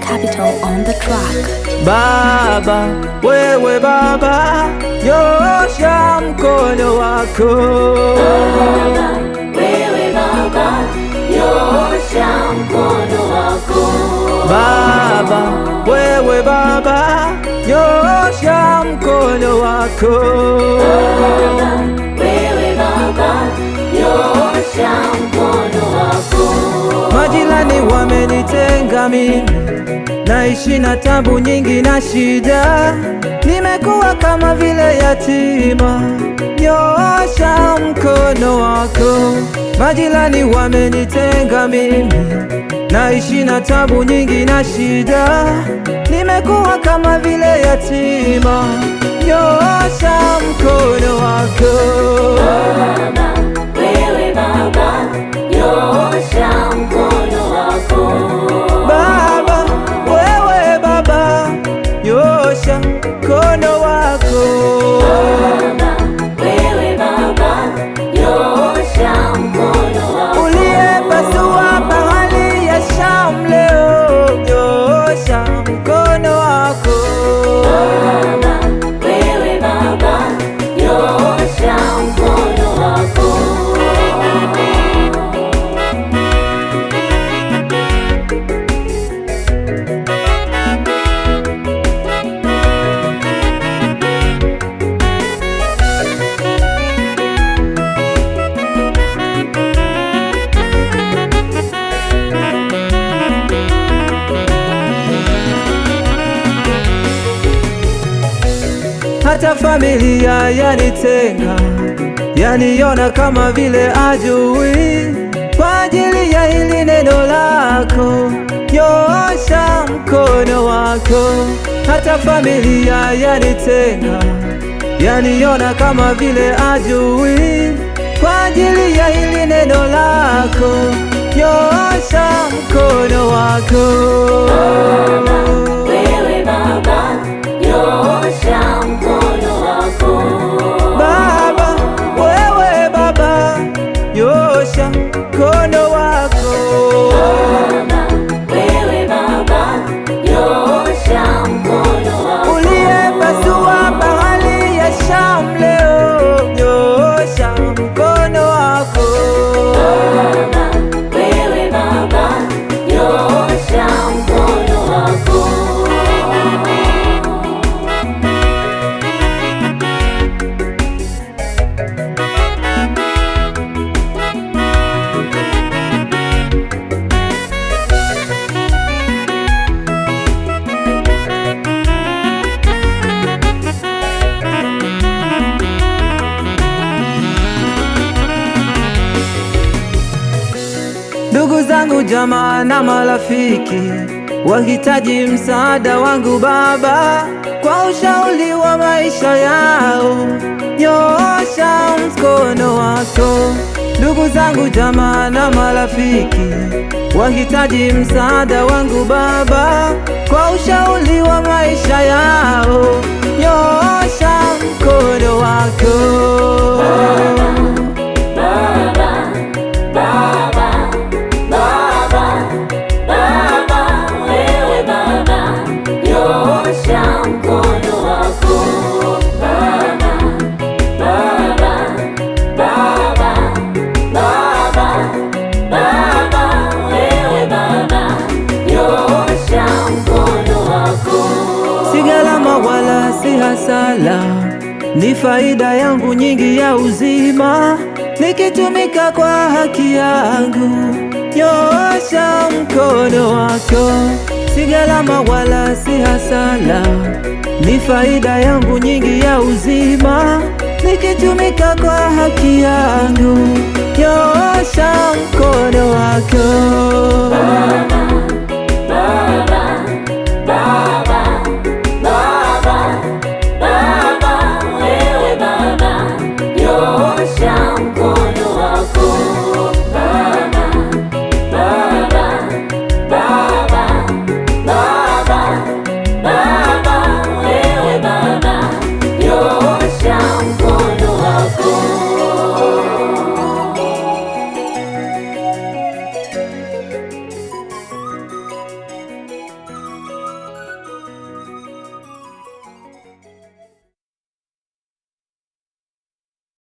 Capital on the track. Baba, wewe Baba, nyosha mkono wako. Baba, wewe Baba, nyosha mkono wako. Baba, wewe Baba, nyosha mkono wako. Baba, wewe Baba, nyosha mkono wako. Majirani wamenitenga mimi, naishi na tabu nyingi na shida, nimekuwa kama vile yatima, nyosha mkono wako. Majirani wamenitenga mimi, naishi na tabu nyingi na shida, nimekuwa kama vile yatima, nyosha mkono wako. Baba, wewe Baba, nyosha mkono wako. Baba, wewe Baba, nyosha mkono wako. Baba, wewe Baba, nyosha mkono wako. Uliyepasua bahari ya Shamu leo, nyosha mkono wako. Baba, wewe Baba, nyosha mkono wako. Hata familia yanitenga, yaniona kama vile ajui, kwa ajili ya hili neno lako, nyosha mkono wako. Hata familia yanitenga, yaniona kama vile ajui, kwa ajili ya hili neno lako, nyosha mkono wako. Baba, wewe Baba, nyosha mkono wako. Baba, wewe Baba, nyosha mkono wako. Baba, wewe Baba, nyosha mkono wako. Uliyepasua bahari ya Shamu leo, nyosha mkono wako. Baba, wewe Baba, nyosha mkono wako. Ndugu zangu, jamaa na marafiki wahitaji msaada wangu Baba, kwa ushauri wa maisha yao, nyosha mkono wako. Ndugu zangu, jamaa na marafiki wahitaji msaada wangu Baba, kwa ushauri wa maisha yao, nyosha mkono wako. Baba, Baba, Baba, Baba, wewe Baba, nyosha mkono wako. Baba, Baba, Baba, Baba, Baba, wewe Baba, nyosha mkono wako. Si gharama wala si hasara, ni faida yangu nyingi ya uzima, nikitumika kwa haki yangu, nyosha mkono wako. Si gharama wala si hasara, ni faida yangu nyingi ya uzima, nikitumika kwa haki yangu, nyosha mkono wako. Baba, Baba,